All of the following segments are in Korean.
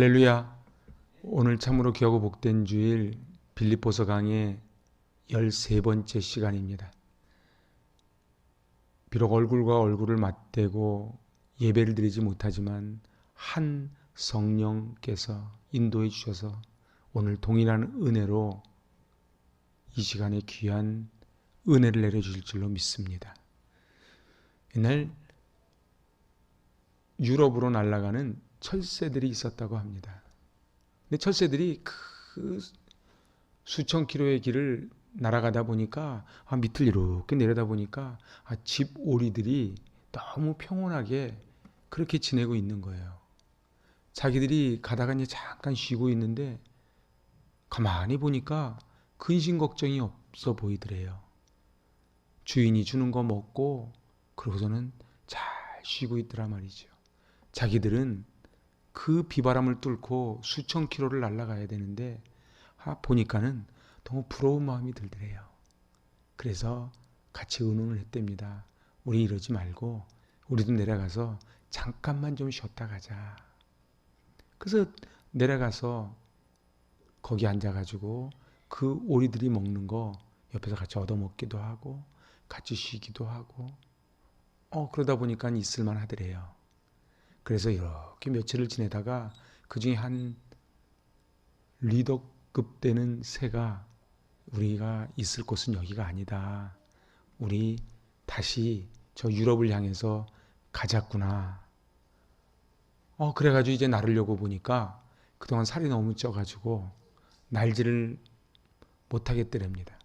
할렐루야. 오늘 참으로 귀하고 복된 주일 빌립보서 강의 13번째 시간입니다. 비록 얼굴과 얼굴을 맞대고 예배를 드리지 못하지만 한 성령께서 인도해 주셔서 오늘 동일한 은혜로 이 시간에 귀한 은혜를 내려주실 줄로 믿습니다. 옛날 유럽으로 날아가는 철새들이 있었다고 합니다. 근데 철새들이 그 수천 킬로의 길을 날아가다 보니까 밑을 이렇게 내려다 보니까 집 오리들이 너무 평온하게 그렇게 지내고 있는 거예요. 자기들이 가다가 이제 잠깐 쉬고 있는데 가만히 보니까 근심 걱정이 없어 보이더래요. 주인이 주는 거 먹고 그러고서는 잘 쉬고 있더라 말이죠. 자기들은 그 비바람을 뚫고 수천 킬로를 날아가야 되는데 보니까는 너무 부러운 마음이 들더래요. 그래서 같이 의논을 했답니다. 우리 이러지 말고 우리도 내려가서 잠깐만 좀 쉬었다 가자. 그래서 내려가서 거기 앉아가지고 그 오리들이 먹는 거 옆에서 같이 얻어먹기도 하고 같이 쉬기도 하고 그러다 보니까 있을만 하더래요. 그래서 이렇게 며칠을 지내다가 그 중에 한 리더급 되는 새가 우리가 있을 곳은 여기가 아니다. 우리 다시 저 유럽을 향해서 가자꾸나. 그래가지고 이제 나르려고 보니까 그동안 살이 너무 쪄가지고 날지를 못하겠더랍니다.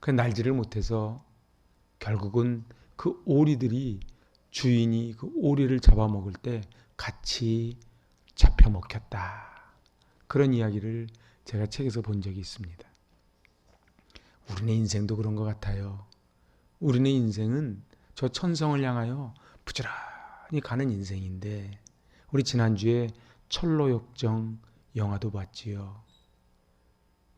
그 날지를 못해서 결국은 그 오리들이 주인이 그 오리를 잡아먹을 때 같이 잡혀 먹혔다. 그런 이야기를 제가 책에서 본 적이 있습니다. 우리네 인생도 그런 것 같아요. 우리네 인생은 저 천성을 향하여 부지런히 가는 인생인데 우리 지난주에 철로역정 영화도 봤지요.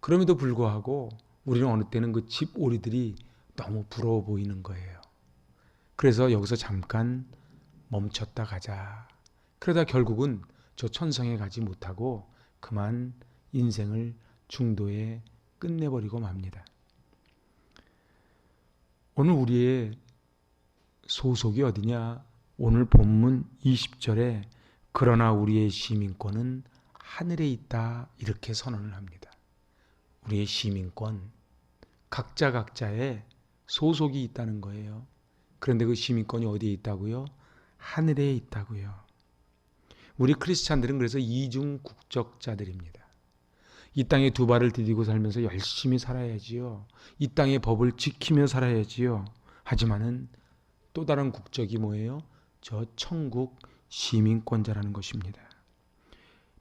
그럼에도 불구하고 우리는 어느 때는 그 집 오리들이 너무 부러워 보이는 거예요. 그래서 여기서 잠깐 멈췄다 가자. 그러다 결국은 저 천성에 가지 못하고 그만 인생을 중도에 끝내버리고 맙니다. 오늘 우리의 소속이 어디냐? 오늘 본문 20절에 그러나 우리의 시민권은 하늘에 있다 이렇게 선언을 합니다. 우리의 시민권, 각자의 소속이 있다는 거예요. 그런데 그 시민권이 어디에 있다고요? 하늘에 있다고요. 우리 크리스찬들은 그래서 이중 국적자들입니다. 이 땅에 두 발을 디디고 살면서 열심히 살아야지요. 이 땅의 법을 지키며 살아야지요. 하지만은 또 다른 국적이 뭐예요? 저 천국 시민권자라는 것입니다.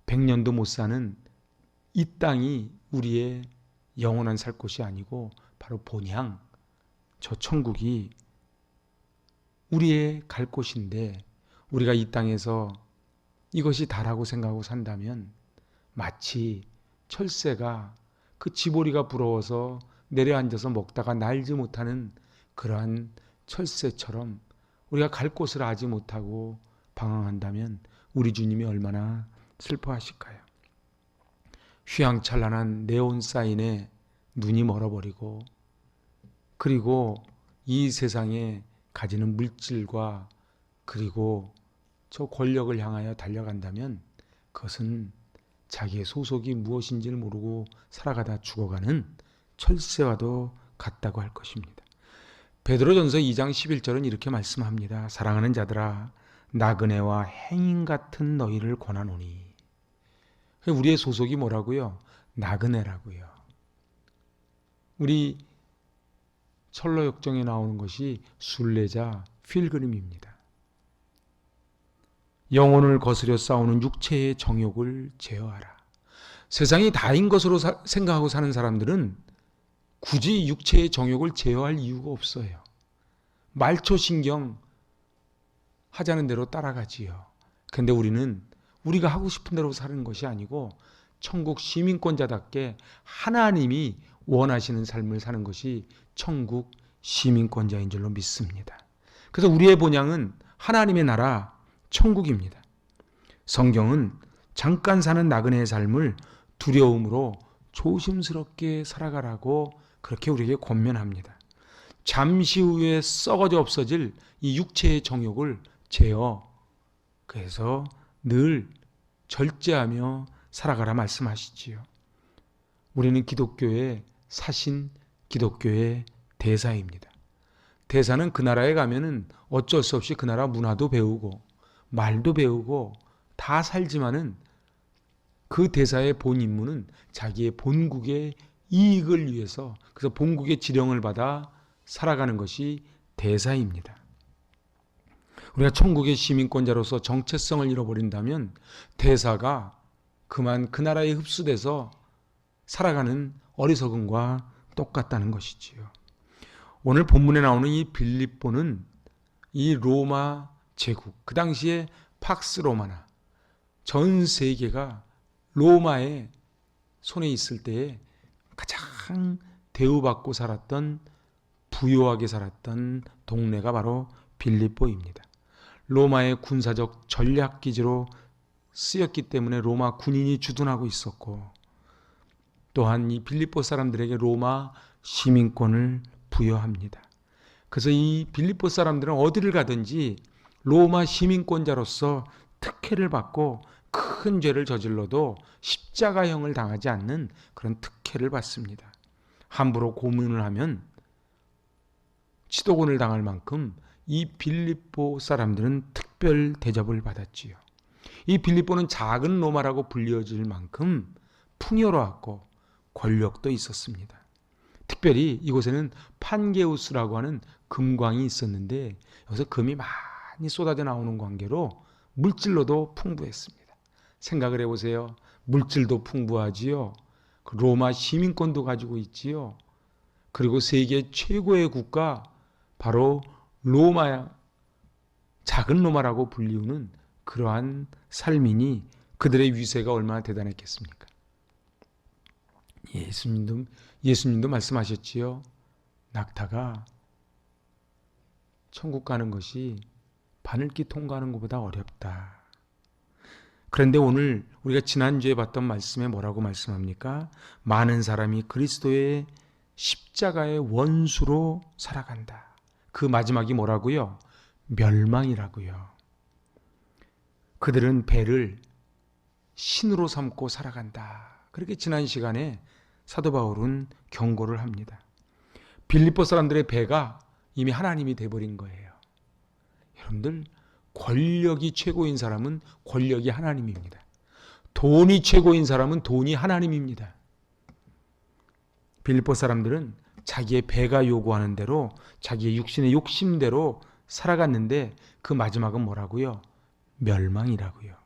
100년도 못 사는 이 땅이 우리의 영원한 살 곳이 아니고 바로 본향, 저 천국이 우리의 갈 곳인데 우리가 이 땅에서 이것이 다라고 생각하고 산다면 마치 철새가 그 지보리가 부러워서 내려앉아서 먹다가 날지 못하는 그러한 철새처럼 우리가 갈 곳을 알지 못하고 방황한다면 우리 주님이 얼마나 슬퍼하실까요? 휘황찬란한 네온 사인에 눈이 멀어버리고 그리고 이 세상에 가지는 물질과 그리고 저 권력을 향하여 달려간다면 그것은 자기의 소속이 무엇인지를 모르고 살아가다 죽어가는 철새와도 같다고 할 것입니다. 베드로전서 2장 11절은 이렇게 말씀합니다. 사랑하는 자들아 나그네와 행인 같은 너희를 권하노니. 우리의 소속이 뭐라고요? 나그네라고요. 우리 철로역정에 나오는 것이 순례자 필그림입니다. 영혼을 거스려 싸우는 육체의 정욕을 제어하라. 세상이 다인 것으로 생각하고 사는 사람들은 굳이 육체의 정욕을 제어할 이유가 없어요. 말초신경 하자는 대로 따라가지요. 그런데 우리는 우리가 하고 싶은 대로 사는 것이 아니고 천국 시민권자답게 하나님이 원하시는 삶을 사는 것이 천국 시민권자인 줄로 믿습니다. 그래서 우리의 본향은 하나님의 나라 천국입니다. 성경은 잠깐 사는 나그네의 삶을 두려움으로 조심스럽게 살아가라고 그렇게 우리에게 권면합니다. 잠시 후에 썩어져 없어질 이 육체의 정욕을 제어, 그래서 늘 절제하며 살아가라 말씀하시지요. 우리는 기독교의 사신, 기독교의 대사입니다. 대사는 그 나라에 가면은 어쩔 수 없이 그 나라 문화도 배우고 말도 배우고 다 살지만은 그 대사의 본 임무는 자기의 본국의 이익을 위해서, 그래서 본국의 지령을 받아 살아가는 것이 대사입니다. 우리가 천국의 시민권자로서 정체성을 잃어버린다면 대사가 그만 그 나라에 흡수돼서 살아가는 어리석음과 똑같다는 것이지요. 오늘 본문에 나오는 이 빌립보는 이 로마 제국, 그 당시에 팍스 로마나 전 세계가 로마의 손에 있을 때에 가장 대우받고 살았던, 부유하게 살았던 동네가 바로 빌립보입니다. 로마의 군사적 전략기지로 쓰였기 때문에 로마 군인이 주둔하고 있었고, 또한 이 빌립보 사람들에게 로마 시민권을 부여합니다. 그래서 이 빌립보 사람들은 어디를 가든지 로마 시민권자로서 특혜를 받고 큰 죄를 저질러도 십자가형을 당하지 않는 그런 특혜를 받습니다. 함부로 고문을 하면 치도곤을 당할 만큼 이 빌립보 사람들은 특별 대접을 받았지요. 이 빌립보는 작은 로마라고 불려질 만큼 풍요로웠고 권력도 있었습니다. 특별히 이곳에는 판게우스라고 하는 금광이 있었는데, 여기서 금이 많이 쏟아져 나오는 관계로 물질로도 풍부했습니다. 생각을 해보세요. 물질도 풍부하지요. 로마 시민권도 가지고 있지요. 그리고 세계 최고의 국가 바로 로마야, 작은 로마라고 불리우는 그러한 삶이니 그들의 위세가 얼마나 대단했겠습니까? 예수님도 말씀하셨지요. 낙타가 천국 가는 것이 바늘길 통과하는 것보다 어렵다. 그런데 오늘 우리가 지난주에 봤던 말씀에 뭐라고 말씀합니까? 많은 사람이 그리스도의 십자가의 원수로 살아간다. 그 마지막이 뭐라고요? 멸망이라고요. 그들은 배를 신으로 삼고 살아간다. 그렇게 지난 시간에 사도 바울은 경고를 합니다. 빌립보 사람들의 배가 이미 하나님이 돼버린 거예요. 여러분들, 권력이 최고인 사람은 권력이 하나님입니다. 돈이 최고인 사람은 돈이 하나님입니다. 빌립보 사람들은 자기의 배가 요구하는 대로, 자기의 육신의 욕심대로 살아갔는데 그 마지막은 뭐라고요? 멸망이라고요.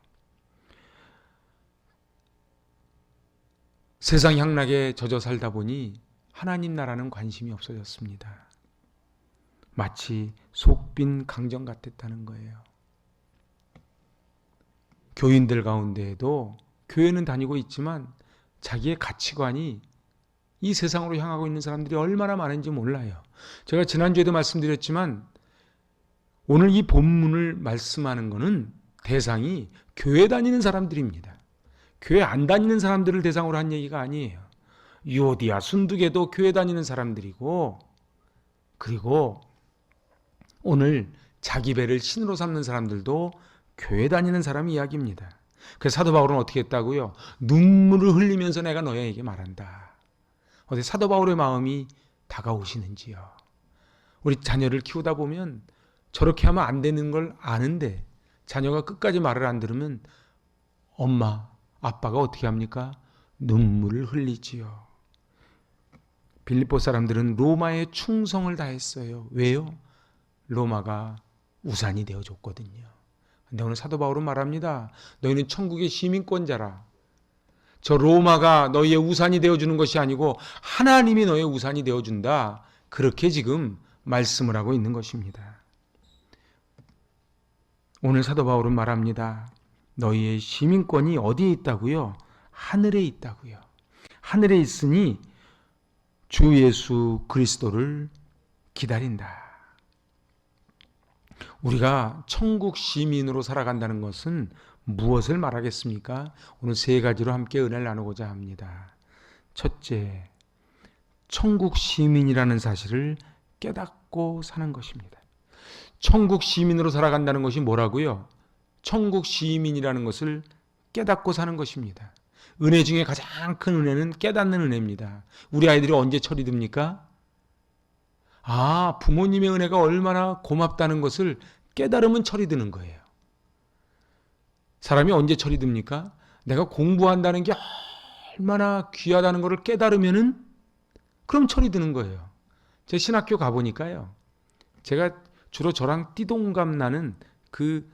세상 향락에 젖어 살다 보니 하나님 나라는 관심이 없어졌습니다. 마치 속빈 강정 같았다는 거예요. 교인들 가운데에도 교회는 다니고 있지만 자기의 가치관이 이 세상으로 향하고 있는 사람들이 얼마나 많은지 몰라요. 제가 지난주에도 말씀드렸지만 오늘 이 본문을 말씀하는 것은 대상이 교회 다니는 사람들입니다. 교회 안 다니는 사람들을 대상으로 한 얘기가 아니에요. 유오디아, 순두계도 교회 다니는 사람들이고, 그리고 오늘 자기 배를 신으로 삼는 사람들도 교회 다니는 사람 이야기입니다. 그래서 사도 바울은 어떻게 했다고요? 눈물을 흘리면서 내가 너희에게 말한다. 어디 사도 바울의 마음이 다가오시는지요. 우리 자녀를 키우다 보면 저렇게 하면 안 되는 걸 아는데 자녀가 끝까지 말을 안 들으면 엄마, 아빠가 어떻게 합니까? 눈물을 흘리지요. 빌립보 사람들은 로마에 충성을 다했어요. 왜요? 로마가 우산이 되어줬거든요. 근데 오늘 사도 바울은 말합니다. 너희는 천국의 시민권자라. 저 로마가 너희의 우산이 되어주는 것이 아니고 하나님이 너희의 우산이 되어준다. 그렇게 지금 말씀을 하고 있는 것입니다. 오늘 사도 바울은 말합니다. 너희의 시민권이 어디에 있다고요? 하늘에 있다고요. 하늘에 있으니 주 예수 그리스도를 기다린다. 우리가 천국 시민으로 살아간다는 것은 무엇을 말하겠습니까? 오늘 세 가지로 함께 은혜를 나누고자 합니다. 첫째, 천국 시민이라는 사실을 깨닫고 사는 것입니다. 천국 시민으로 살아간다는 것이 뭐라고요? 천국 시민이라는 것을 깨닫고 사는 것입니다. 은혜 중에 가장 큰 은혜는 깨닫는 은혜입니다. 우리 아이들이 언제 철이 듭니까? 부모님의 은혜가 얼마나 고맙다는 것을 깨달으면 철이 드는 거예요. 사람이 언제 철이 듭니까? 내가 공부한다는 게 얼마나 귀하다는 것을 깨달으면은 그럼 철이 드는 거예요. 제 신학교 가보니까요. 제가 주로 저랑 띠동갑 나는 그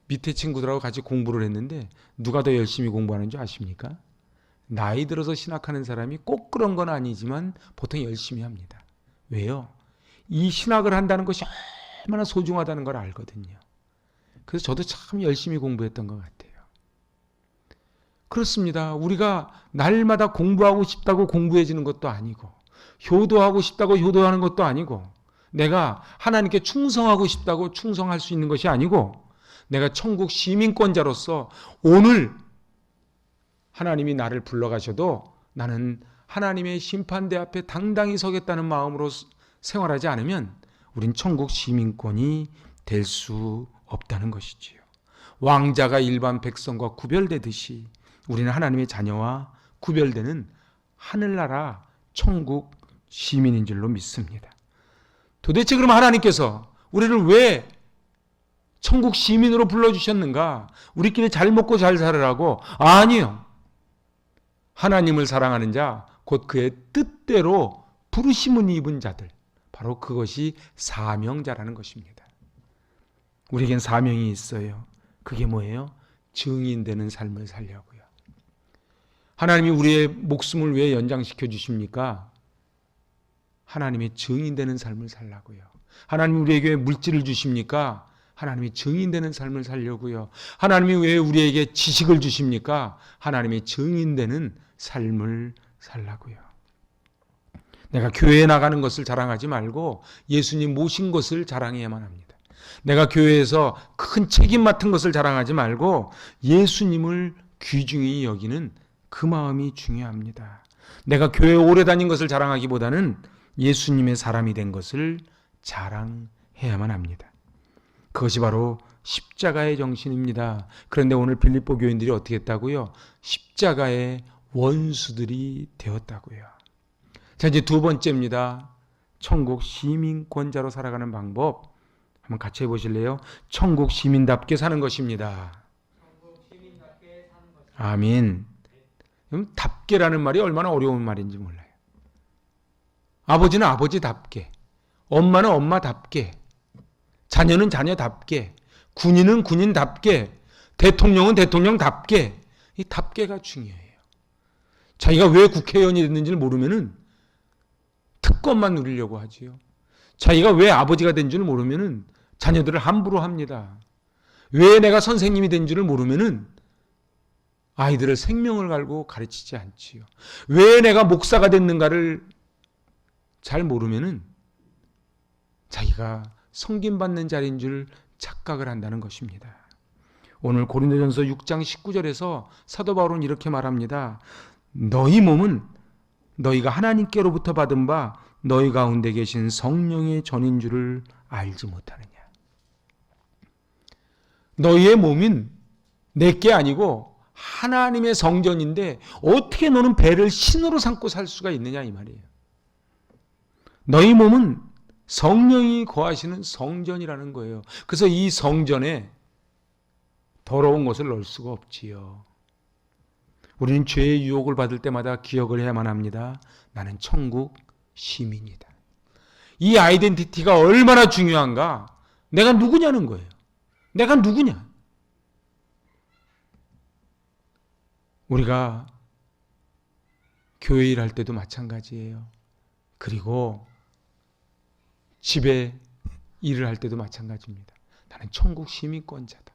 밑에 친구들하고 같이 공부를 했는데 누가 더 열심히 공부하는 줄 아십니까? 나이 들어서 신학하는 사람이 꼭 그런 건 아니지만 보통 열심히 합니다. 왜요? 이 신학을 한다는 것이 얼마나 소중하다는 걸 알거든요. 그래서 저도 참 열심히 공부했던 것 같아요. 그렇습니다. 우리가 날마다 공부하고 싶다고 공부해지는 것도 아니고 효도하고 싶다고 효도하는 것도 아니고 내가 하나님께 충성하고 싶다고 충성할 수 있는 것이 아니고 내가 천국 시민권자로서 오늘 하나님이 나를 불러가셔도 나는 하나님의 심판대 앞에 당당히 서겠다는 마음으로 생활하지 않으면 우린 천국 시민권이 될 수 없다는 것이지요. 왕자가 일반 백성과 구별되듯이 우리는 하나님의 자녀와 구별되는 하늘나라 천국 시민인 줄로 믿습니다. 도대체 그럼 하나님께서 우리를 왜 천국 시민으로 불러주셨는가? 우리끼리 잘 먹고 잘 살으라고? 아니요. 하나님을 사랑하는 자, 곧 그의 뜻대로 부르심을 입은 자들, 바로 그것이 사명자라는 것입니다. 우리에겐 사명이 있어요. 그게 뭐예요? 증인되는 삶을 살려고요. 하나님이 우리의 목숨을 왜 연장시켜 주십니까? 하나님의 증인되는 삶을 살라고요. 하나님이 우리에게 물질을 주십니까? 하나님이 증인되는 삶을 살려고요. 하나님이 왜 우리에게 지식을 주십니까? 하나님의 증인되는 삶을 살라고요. 내가 교회에 나가는 것을 자랑하지 말고 예수님 모신 것을 자랑해야만 합니다. 내가 교회에서 큰 책임 맡은 것을 자랑하지 말고 예수님을 귀중히 여기는 그 마음이 중요합니다. 내가 교회에 오래 다닌 것을 자랑하기보다는 예수님의 사람이 된 것을 자랑해야만 합니다. 그것이 바로 십자가의 정신입니다. 그런데 오늘 빌립보 교인들이 어떻게 했다고요? 십자가의 원수들이 되었다고요. 자, 이제 두 번째입니다. 천국 시민권자로 살아가는 방법 한번 같이 해보실래요? 천국 시민답게 사는 것입니다. 아멘. 답게라는 말이 얼마나 어려운 말인지 몰라요. 아버지는 아버지답게, 엄마는 엄마답게, 자녀는 자녀답게, 군인은 군인답게, 대통령은 대통령답게. 이 답게가 중요해요. 자기가 왜 국회의원이 됐는지를 모르면은 특권만 누리려고 하지요. 자기가 왜 아버지가 된 줄 모르면은 자녀들을 함부로 합니다. 왜 내가 선생님이 된 줄을 모르면은 아이들을 생명을 걸고 가르치지 않지요. 왜 내가 목사가 됐는가를 잘 모르면은 자기가 섬김받는 자리인 줄 착각을 한다는 것입니다. 오늘 고린도전서 6장 19절에서 사도 바울은 이렇게 말합니다. 너희 몸은 너희가 하나님께로부터 받은 바 너희 가운데 계신 성령의 전인 줄을 알지 못하느냐. 너희의 몸인 내게 아니고 하나님의 성전인데 어떻게 너는 배를 신으로 삼고 살 수가 있느냐 이 말이에요. 너희 몸은 성령이 거하시는 성전이라는 거예요. 그래서 이 성전에 더러운 것을 넣을 수가 없지요. 우리는 죄의 유혹을 받을 때마다 기억을 해야만 합니다. 나는 천국 시민이다. 이 아이덴티티가 얼마나 중요한가? 내가 누구냐는 거예요. 내가 누구냐? 우리가 교회 일할 때도 마찬가지예요. 그리고 집에 일을 할 때도 마찬가지입니다. 나는 천국 시민권자다.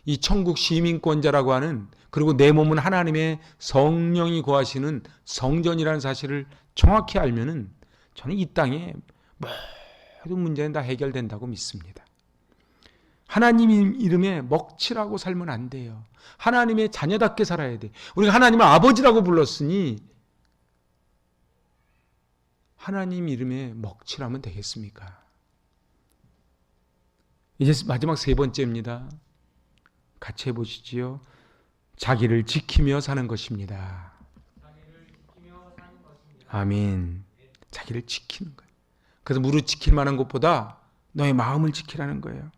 이 천국 시민권자라고 하는, 그리고 내 몸은 하나님의 성령이 거하시는 성전이라는 사실을 정확히 알면은 저는 이 땅에 모든 문제는 다 해결된다고 믿습니다. 하나님 이름에 먹칠하고 살면 안 돼요. 하나님의 자녀답게 살아야 돼. 우리가 하나님을 아버지라고 불렀으니 하나님 이름에 먹칠하면 되겠습니까? 이제 마지막 세 번째입니다. 같이 해보시지요. 자기를 지키며 사는 것입니다. 아멘. 자기를 지키는 거예요. 그래서 무릇 지킬 만한 것보다 너의 마음을 지키라는 거예요.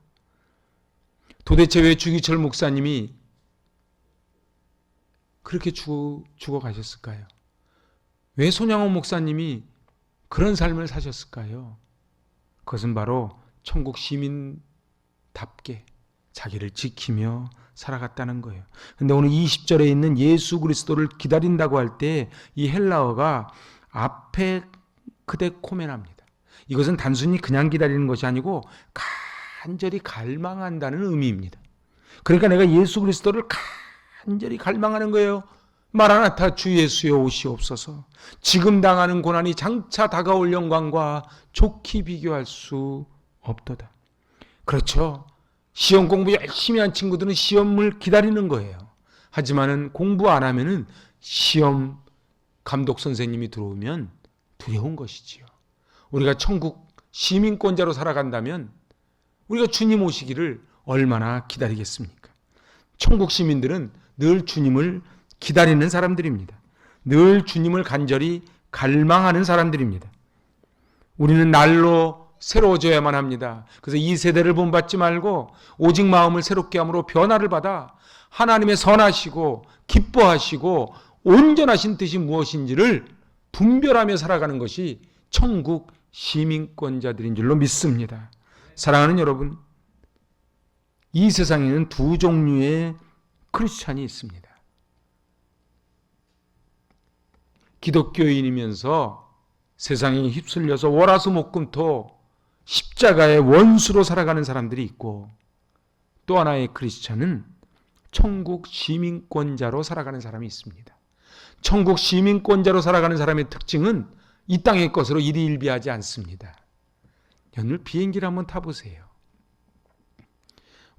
도대체 왜 주기철 목사님이 그렇게 죽어 가셨을까요? 왜 손양원 목사님이 그런 삶을 사셨을까요? 그것은 바로 천국 시민답게 자기를 지키며 살아갔다는 거예요. 근데 오늘 20절에 있는 예수 그리스도를 기다린다고 할 때 이 헬라어가 앞에 크데코메나입니다. 이것은 단순히 그냥 기다리는 것이 아니고 간절히 갈망한다는 의미입니다. 그러니까 내가 예수 그리스도를 간절히 갈망하는 거예요. 마라나타 주 예수여 오시옵소서. 지금 당하는 고난이 장차 다가올 영광과 좋게 비교할 수 없도다. 그렇죠. 시험 공부 열심히 한 친구들은 시험을 기다리는 거예요. 하지만은 공부 안 하면은 시험 감독 선생님이 들어오면 두려운 것이지요. 우리가 천국 시민권자로 살아간다면 우리가 주님 오시기를 얼마나 기다리겠습니까? 천국 시민들은 늘 주님을 기다리는 사람들입니다. 늘 주님을 간절히 갈망하는 사람들입니다. 우리는 날로 새로워져야만 합니다. 그래서 이 세대를 본받지 말고 오직 마음을 새롭게 함으로 변화를 받아 하나님의 선하시고 기뻐하시고 온전하신 뜻이 무엇인지를 분별하며 살아가는 것이 천국 시민권자들인 줄로 믿습니다. 사랑하는 여러분, 이 세상에는 두 종류의 크리스찬이 있습니다. 기독교인이면서 세상에 휩쓸려서 월화수목금토 십자가의 원수로 살아가는 사람들이 있고, 또 하나의 크리스찬은 천국 시민권자로 살아가는 사람이 있습니다. 천국 시민권자로 살아가는 사람의 특징은 이 땅의 것으로 일희일비하지 않습니다. 오늘 비행기를 한번 타보세요.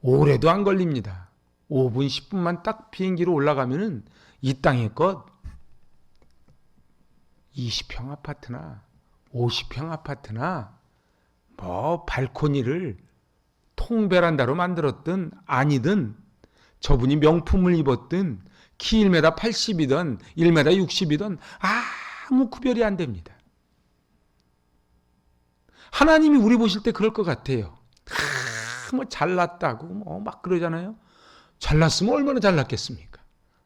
오래도 안 걸립니다. 5분, 10분만 딱 비행기로 올라가면은 이 땅의 것 20평 아파트나 50평 아파트나 뭐 발코니를 통베란다로 만들었든 아니든 저분이 명품을 입었든 키 1m 80이든 1m 60이든 아무 구별이 안 됩니다. 하나님이 우리 보실 때 그럴 것 같아요. 뭐 잘났다고 뭐 막 그러잖아요. 잘났으면 얼마나 잘났겠습니까?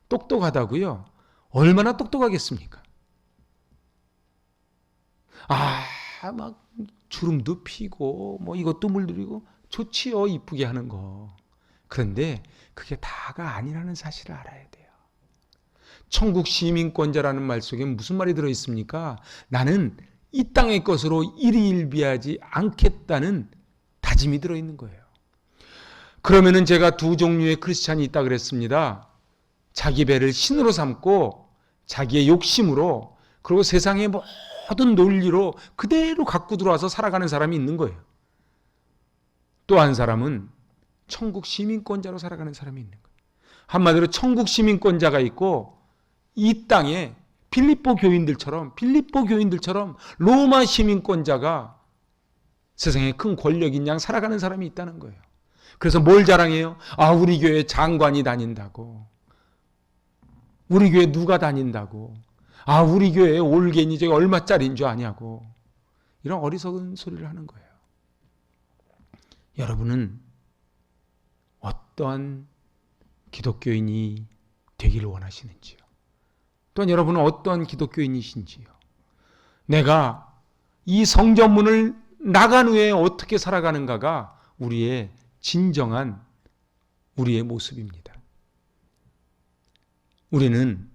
똑똑하다고요? 얼마나 똑똑하겠습니까? 막 주름도 피고 뭐 이것도 물들이고 좋지요, 이쁘게 하는 거. 그런데 그게 다가 아니라는 사실을 알아야 돼요. 천국 시민권자라는 말 속에 무슨 말이 들어있습니까? 나는 이 땅의 것으로 일희일비하지 않겠다는 다짐이 들어있는 거예요. 그러면은 제가 두 종류의 크리스찬이 있다 그랬습니다. 자기 배를 신으로 삼고 자기의 욕심으로, 그리고 세상의 모든 논리로 그대로 갖고 들어와서 살아가는 사람이 있는 거예요. 또 한 사람은 천국 시민권자로 살아가는 사람이 있는 거예요. 한마디로 천국 시민권자가 있고 이 땅에 빌립보 교인들처럼 로마 시민권자가 세상에 큰 권력인 양 살아가는 사람이 있다는 거예요. 그래서 뭘 자랑해요? 우리 교회 장관이 다닌다고, 우리 교회 누가 다닌다고, 우리 교회 올개니 저기 얼마짜리인 줄 아냐고, 이런 어리석은 소리를 하는 거예요. 여러분은 어떠한 기독교인이 되기를 원하시는지요? 또한 여러분은 어떠한 기독교인이신지요? 내가 이 성전문을 나간 후에 어떻게 살아가는가가 우리의 진정한 우리의 모습입니다. 우리는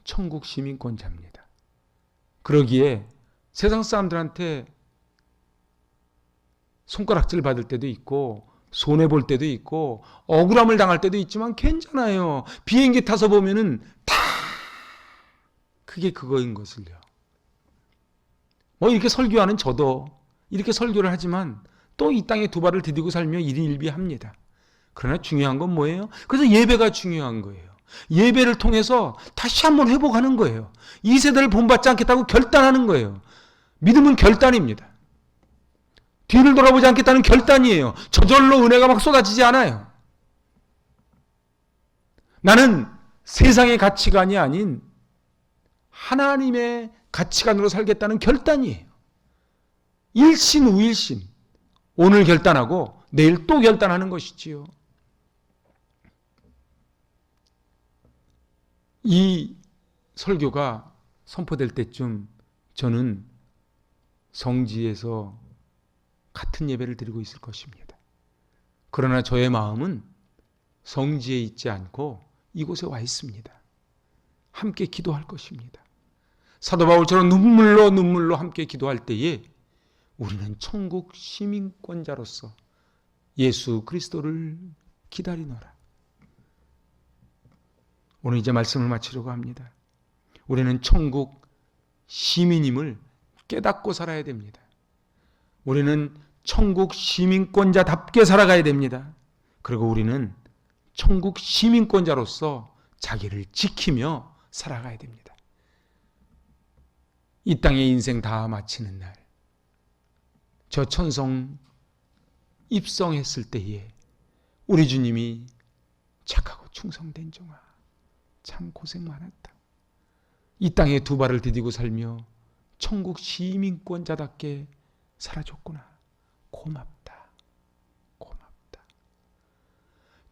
천국 시민권자입니다. 그러기에 세상 사람들한테 손가락질 받을 때도 있고 손해볼 때도 있고 억울함을 당할 때도 있지만 괜찮아요. 비행기 타서 보면은 다 그게 그거인 것을요. 이렇게 설교하는 저도 이렇게 설교를 하지만 또 이 땅에 두 발을 디디고 살며 일희일비합니다. 그러나 중요한 건 뭐예요? 그래서 예배가 중요한 거예요. 예배를 통해서 다시 한번 회복하는 거예요. 이 세대를 본받지 않겠다고 결단하는 거예요. 믿음은 결단입니다. 뒤를 돌아보지 않겠다는 결단이에요. 저절로 은혜가 막 쏟아지지 않아요. 나는 세상의 가치관이 아닌 하나님의 가치관으로 살겠다는 결단이에요. 일신우일신. 오늘 결단하고 내일 또 결단하는 것이지요. 이 설교가 선포될 때쯤 저는 성지에서 같은 예배를 드리고 있을 것입니다. 그러나 저의 마음은 성지에 있지 않고 이곳에 와 있습니다. 함께 기도할 것입니다. 사도 바울처럼 눈물로 함께 기도할 때에 우리는 천국 시민권자로서 예수 그리스도를 기다리노라. 오늘 이제 말씀을 마치려고 합니다. 우리는 천국 시민임을 깨닫고 살아야 됩니다. 우리는 천국 시민권자답게 살아가야 됩니다. 그리고 우리는 천국 시민권자로서 자기를 지키며 살아가야 됩니다. 이 땅의 인생 다 마치는 날, 저 천성 입성했을 때에 우리 주님이 착하고 충성된 종아, 참 고생 많았다. 이 땅에 두 발을 디디고 살며 천국 시민권자답게 살아줬구나. 고맙다. 고맙다.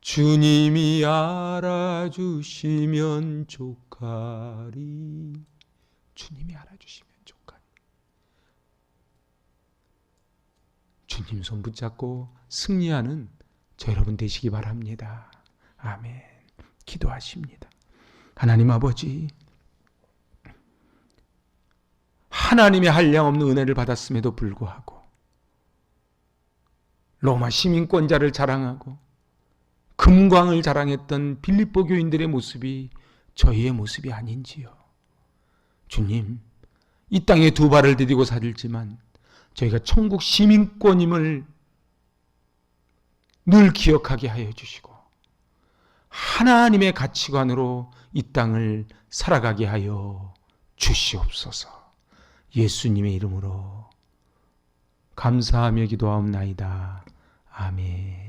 주님이 알아주시면 좋가리. 주님이 알아주시면 좋가리. 주님 손 붙잡고 승리하는 저 여러분 되시기 바랍니다. 아멘. 기도하십니다. 하나님 아버지, 하나님의 한량없는 은혜를 받았음에도 불구하고 로마 시민권자를 자랑하고 금광을 자랑했던 빌립보 교인들의 모습이 저희의 모습이 아닌지요. 주님, 이 땅에 두 발을 디디고 살지만 저희가 천국 시민권임을 늘 기억하게 하여 주시고 하나님의 가치관으로 이 땅을 살아가게 하여 주시옵소서. 예수님의 이름으로 감사하며 기도하옵나이다. 아멘.